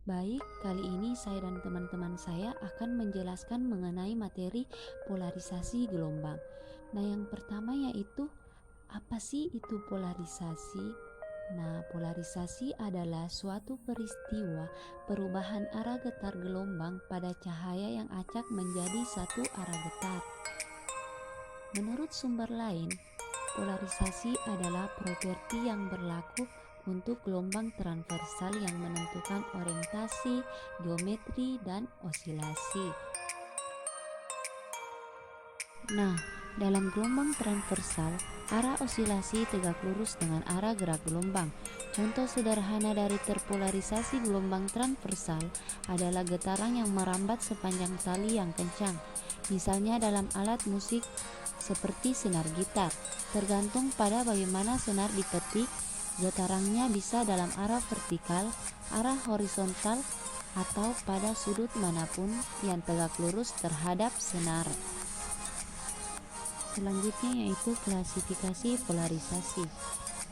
Baik, kali ini saya dan teman-teman saya akan menjelaskan mengenai materi polarisasi gelombang. Nah, yang pertama yaitu apa sih itu polarisasi? Nah, polarisasi adalah suatu peristiwa perubahan arah getar gelombang pada cahaya yang acak menjadi satu arah getar. Menurut sumber lain, polarisasi adalah properti yang berlaku untuk gelombang transversal yang menentukan orientasi, geometri, dan osilasi. Nah, dalam gelombang transversal, arah osilasi tegak lurus dengan arah gerak gelombang. Contoh sederhana dari terpolarisasi gelombang transversal adalah getaran yang merambat sepanjang tali yang kencang. Misalnya dalam alat musik seperti senar gitar. Tergantung pada bagaimana senar dipetik, getarannya bisa dalam arah vertikal, arah horizontal, atau pada sudut manapun yang tegak lurus terhadap senar. Selanjutnya yaitu klasifikasi polarisasi.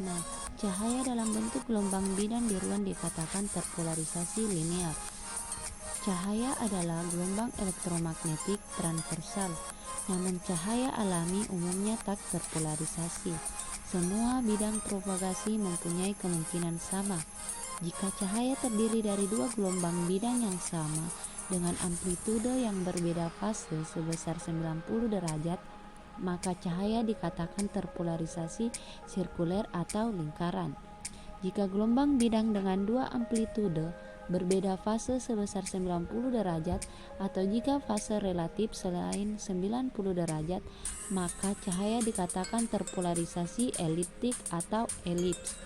Nah, cahaya dalam bentuk gelombang bidang di ruang dikatakan terpolarisasi linear. Cahaya adalah gelombang elektromagnetik transversal, namun cahaya alami umumnya tak terpolarisasi. Semua bidang propagasi mempunyai kemungkinan sama. Jika cahaya terdiri dari dua gelombang bidang yang sama dengan amplitude yang berbeda fase sebesar 90 derajat, maka cahaya dikatakan terpolarisasi sirkuler atau lingkaran. Jika gelombang bidang dengan dua amplitude berbeda fase sebesar 90 derajat atau jika fase relatif selain 90 derajat, maka cahaya dikatakan terpolarisasi eliptik atau elips.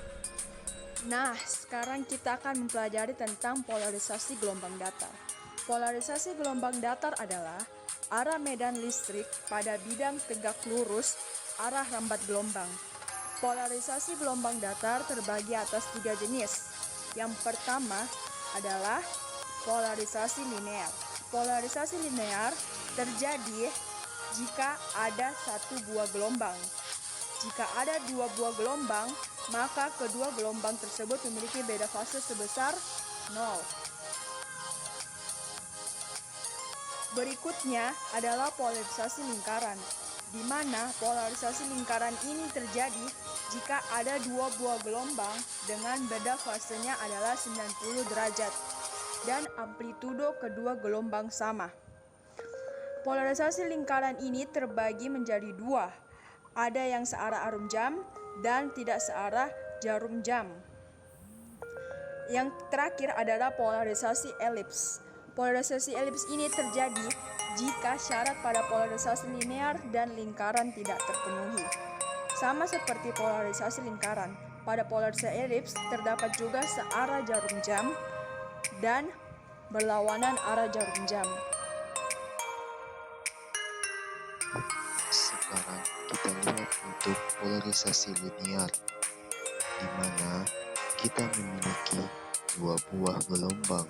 Nah, sekarang kita akan mempelajari tentang polarisasi gelombang datar. Polarisasi gelombang datar adalah arah medan listrik pada bidang tegak lurus arah rambat gelombang. Polarisasi gelombang datar terbagi atas 3 jenis. Yang pertama adalah polarisasi linear. Polarisasi linear terjadi jika ada satu buah gelombang. Jika ada dua buah gelombang, maka kedua gelombang tersebut memiliki beda fase sebesar 0. Berikutnya adalah polarisasi lingkaran, di mana polarisasi lingkaran ini terjadi jika ada dua buah gelombang dengan beda fasenya adalah 90 derajat dan amplitudo kedua gelombang sama. Polarisasi lingkaran ini terbagi menjadi dua, ada yang searah arum jam dan tidak searah jarum jam. Yang terakhir adalah polarisasi elips. Polarisasi elips ini terjadi jika syarat pada polarisasi linear dan lingkaran tidak terpenuhi. Sama seperti polarisasi lingkaran, pada polarisasi elips terdapat juga searah jarum jam dan berlawanan arah jarum jam. Sekarang kita lihat untuk polarisasi linear, di mana kita memiliki dua buah gelombang,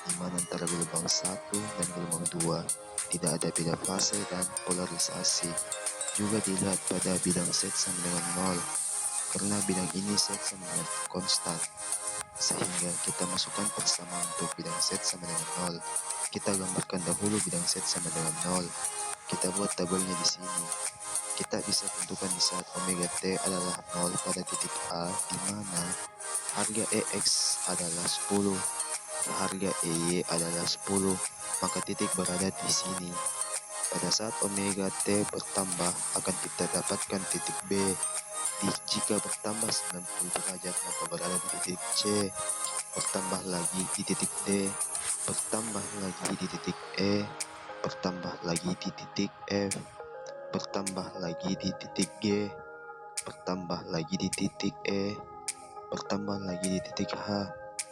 di mana antara gelombang 1 dan gelombang 2 tidak ada beda fase dan polarisasi. Juga dilihat pada bidang Z sama dengan 0, karena bidang ini Z sama dengan konstan, sehingga kita masukkan persamaan untuk bidang Z sama dengan 0. Kita gambarkan dahulu bidang Z sama dengan 0. Kita buat tabelnya di sini. Kita bisa tentukan di saat omega T adalah 0 pada titik A, di mana harga EX adalah 10, harga EY adalah 10, maka titik berada di sini. Pada saat omega T bertambah, akan kita dapatkan titik B. Jika bertambah 90 derajat, maka berada di titik C, bertambah lagi di titik D, bertambah lagi di titik E, bertambah lagi di titik F, bertambah lagi di titik G, bertambah lagi di titik E, bertambah lagi di titik H,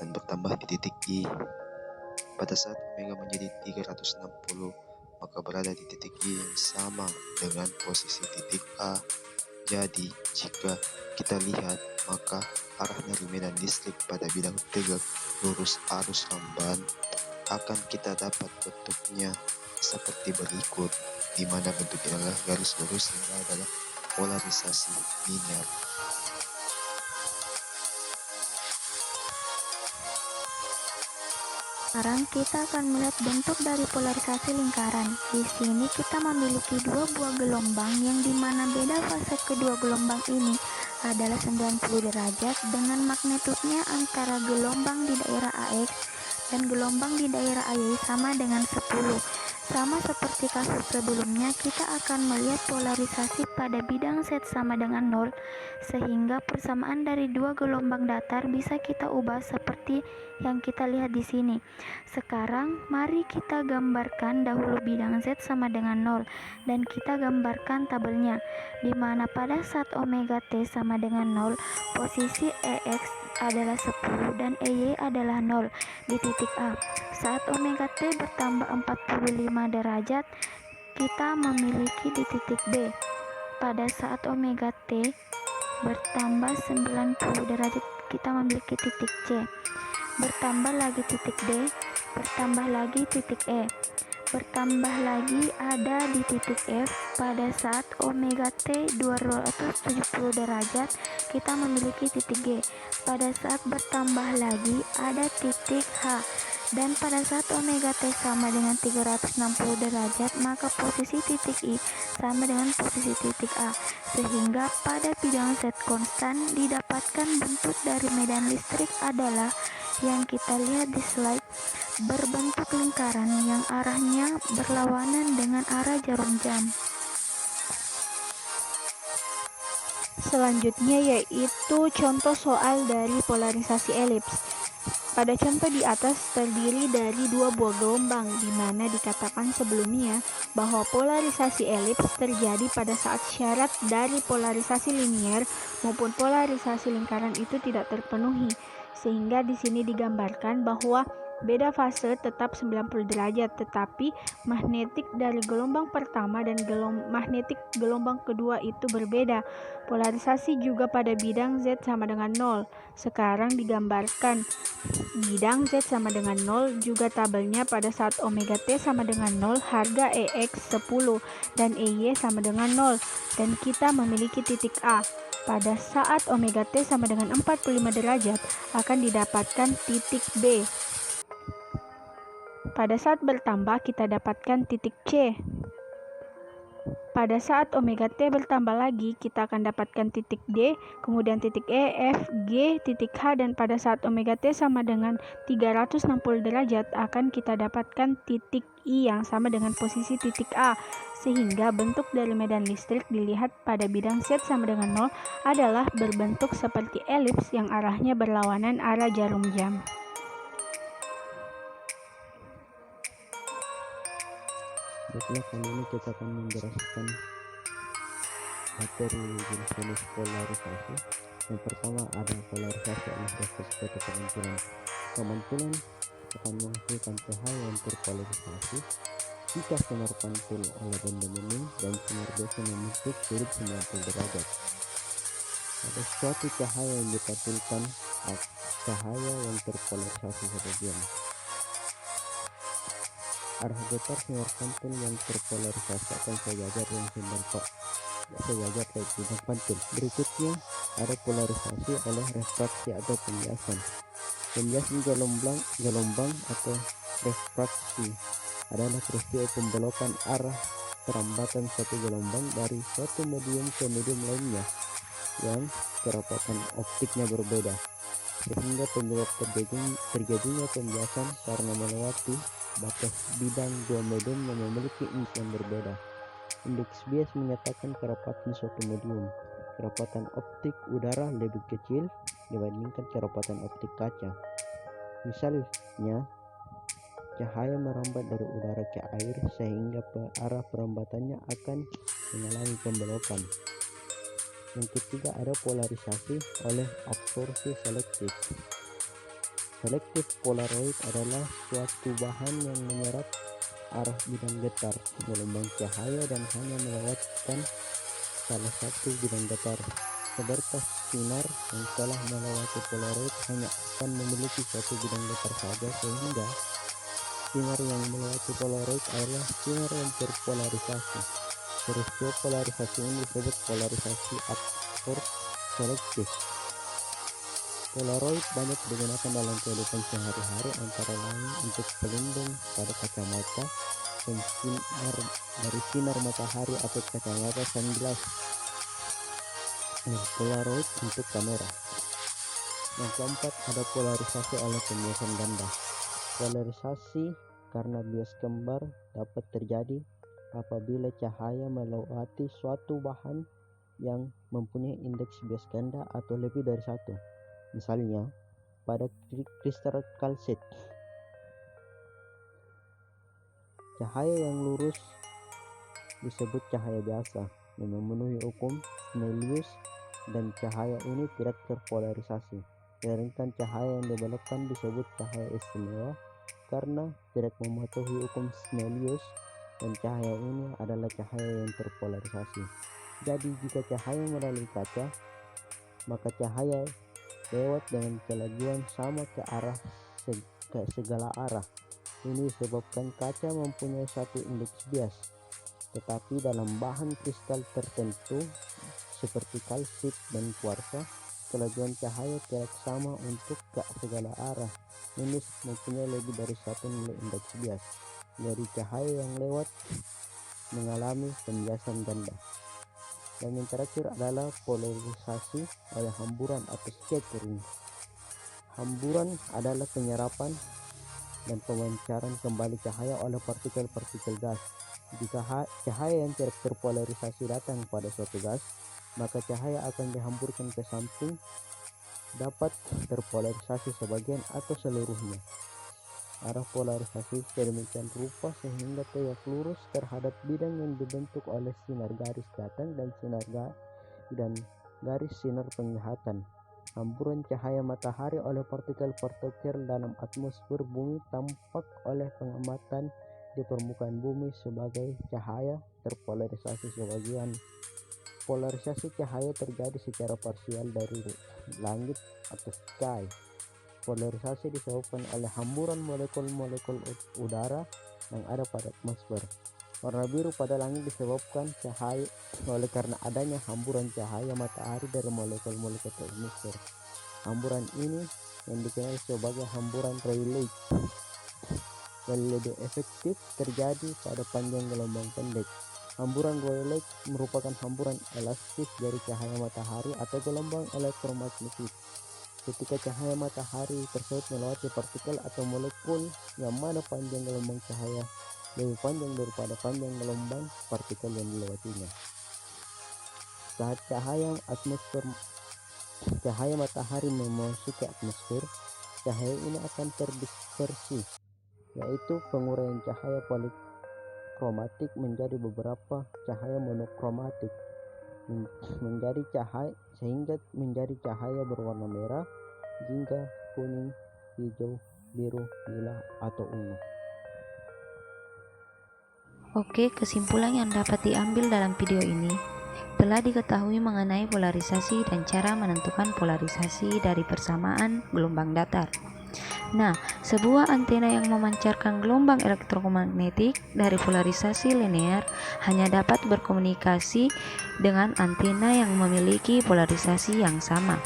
dan bertambah di titik I. Pada saat omega menjadi 360, maka berada di titik I yang sama dengan posisi titik A. Jadi, jika kita lihat, maka arah dari medan listrik pada bidang tegak lurus arus ramban akan kita dapat bentuknya seperti berikut, di mana bentuknya adalah garis lurus sehingga adalah polarisasi linear. Sekarang kita akan melihat bentuk dari polarisasi lingkaran. Di sini kita memiliki dua buah gelombang yang dimana beda fase kedua gelombang ini adalah 90 derajat dengan magnitudnya antara gelombang di daerah AX dan gelombang di daerah AY sama dengan 10. Sama seperti kasus sebelumnya, kita akan melihat polarisasi pada bidang Z sama dengan 0, sehingga persamaan dari dua gelombang datar bisa kita ubah seperti yang kita lihat di sini. Sekarang, mari kita gambarkan dahulu bidang Z sama dengan 0, dan kita gambarkan tabelnya, di mana pada saat omega T sama dengan 0, posisi EX adalah 10 dan EY adalah 0 di titik A. Saat omega T bertambah 45 derajat, kita memiliki di titik B. Pada saat omega T bertambah 90 derajat, kita memiliki titik C. Bertambah lagi titik D, bertambah lagi titik E. Bertambah lagi ada di titik F. Pada saat omega T 270 derajat, kita memiliki titik G. Pada saat bertambah lagi ada titik H. Dan pada saat omega T sama dengan 360 derajat, maka posisi titik I sama dengan posisi titik A. Sehingga pada bidang Z konstan didapatkan bentuk dari medan listrik adalah yang kita lihat di slide, berbentuk lingkaran yang arahnya berlawanan dengan arah jarum jam. Selanjutnya yaitu contoh soal dari polarisasi elips. Pada contoh di atas terdiri dari dua buah gelombang, di mana dikatakan sebelumnya bahwa polarisasi elips terjadi pada saat syarat dari polarisasi linier maupun polarisasi lingkaran itu tidak terpenuhi. Sehingga di sini digambarkan bahwa beda fase tetap 90 derajat, tetapi magnetik dari gelombang pertama dan magnetik gelombang kedua itu berbeda. Polarisasi juga pada bidang Z sama dengan 0. Sekarang digambarkan bidang Z sama dengan 0, juga tabelnya pada saat omega T sama dengan 0, harga EX 10 dan EY sama dengan 0, dan kita memiliki titik A. Pada saat omega T sama dengan 45 derajat akan didapatkan titik B. Pada saat bertambah kita dapatkan titik C. Pada saat omega T bertambah lagi kita akan dapatkan titik D, kemudian titik E, F, G, titik H, dan pada saat omega T sama dengan 360 derajat akan kita dapatkan titik I yang sama dengan posisi titik A. Sehingga bentuk dari medan listrik dilihat pada bidang Z sama dengan 0 adalah berbentuk seperti elips yang arahnya berlawanan arah jarum jam. Baiklah, kali ini kita akan menjelaskan materi jenis polarisasi. Yang pertama ada polarisasi oleh suatu kemantulan. Kemantulan akan menghasilkan cahaya yang terpolarisasi jika sinar pantul oleh benda bening dan sinar biasa membentuk sudut 90 derajat. Ada suatu cahaya yang dipantulkan, cahaya yang terpolarisasi sebagian. Arah getar sinar pantul yang terpolarisasi akan sejajar dengan sejajar dari bidang pantul. Berikutnya ada polarisasi oleh refraksi atau pembiasan. Pembiasan gelombang atau refraksi adalah peristiwa pembelokan arah perambatan satu gelombang dari suatu medium ke medium lainnya yang kerapatan optiknya berbeda, sehingga penyebab terjadinya pembiasan karena melewati batas bidang dua medium yang memiliki indeks yang berbeda. Indeks bias menyatakan kerapatan suatu medium. Kerapatan optik udara lebih kecil dibandingkan kerapatan optik kaca. Misalnya, cahaya merambat dari udara ke air sehingga arah perambatannya akan mengalami pembelokan. Yang ketiga ada polarisasi oleh absorpsi selektif. Selektif polaroid adalah suatu bahan yang menyerap arah bidang getar gelombang cahaya dan hanya melewatkan salah satu bidang getar. Sebatas sinar yang telah melewati polaroid hanya akan memiliki satu bidang getar saja, sehingga sinar yang melewati polaroid adalah sinar yang terpolarisasi. Peristiwa polarisasi ini disebut polarisasi absorpsi selektif. Polaroid banyak digunakan dalam kehidupan sehari-hari, antara lain untuk pelindung pada kacamata dari sinar matahari atau kacamata sunglass. Polaroid untuk kamera. Yang keempat, ada polarisasi oleh pembiasan ganda. Polarisasi karena bias kembar dapat terjadi apabila cahaya melewati suatu bahan yang mempunyai indeks bias ganda atau lebih dari 1. Misalnya, pada kristal kalsit, cahaya yang lurus disebut cahaya biasa yang memenuhi hukum Snellius, dan cahaya ini tidak terpolarisasi. Sedangkan cahaya yang dibelokkan disebut cahaya istimewa karena tidak mematuhi hukum Snellius, dan cahaya ini adalah cahaya yang terpolarisasi. Jadi jika cahaya melalui kaca, maka cahaya lewat dengan kelajuan sama ke segala arah. Ini disebabkan kaca mempunyai satu indeks bias, tetapi dalam bahan kristal tertentu seperti kalsit dan kuarsa, kelajuan cahaya tidak sama untuk ke segala arah. Ini mempunyai lebih dari satu nilai indeks bias. Jadi cahaya yang lewat mengalami pembiasan ganda. Dan yang terakhir adalah polarisasi oleh hamburan atau scattering. Hamburan adalah penyerapan dan pemancaran kembali cahaya oleh partikel-partikel gas. Jika cahaya yang tidak terpolarisasi datang pada suatu gas, maka cahaya akan dihamburkan ke samping, dapat terpolarisasi sebagian atau seluruhnya. Arah polarisasi sedemikian rupa sehingga tegak lurus terhadap bidang yang dibentuk oleh sinar garis datang dan garis sinar penglihatan. Hamburan cahaya matahari oleh partikel-partikel dalam atmosfer bumi tampak oleh pengamatan di permukaan bumi sebagai cahaya terpolarisasi sebagian. Polarisasi cahaya terjadi secara parsial dari langit atau sky. Polarisasi disebabkan oleh hamburan molekul-molekul udara yang ada pada atmosfer. Warna biru pada langit disebabkan cahaya oleh karena adanya hamburan cahaya matahari dari molekul-molekul atmosfer. Hamburan ini yang dikenal sebagai hamburan Rayleigh. Yang lebih efektif terjadi pada panjang gelombang pendek. Hamburan Rayleigh merupakan hamburan elastis dari cahaya matahari atau gelombang elektromagnetik. Ketika cahaya matahari tersebut melewati partikel atau molekul yang mana panjang gelombang cahaya lebih panjang daripada panjang gelombang partikel yang dilewatinya. Saat cahaya matahari memasuki atmosfer, cahaya ini akan terdispersi, yaitu penguraian cahaya polikromatik menjadi beberapa cahaya monokromatik sehingga menjadi cahaya berwarna merah, jingga, kuning, hijau, biru, lila, atau ungu. Oke, kesimpulan yang dapat diambil dalam video ini, telah diketahui mengenai polarisasi dan cara menentukan polarisasi dari persamaan gelombang datar. Nah, sebuah antena yang memancarkan gelombang elektromagnetik dari polarisasi linear hanya dapat berkomunikasi dengan antena yang memiliki polarisasi yang sama.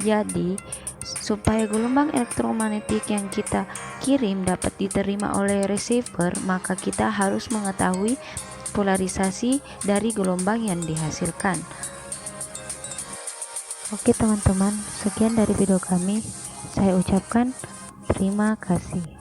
Jadi, supaya gelombang elektromagnetik yang kita kirim dapat diterima oleh receiver, maka kita harus mengetahui polarisasi dari gelombang yang dihasilkan. Oke teman-teman, sekian dari video kami. Saya ucapkan terima kasih.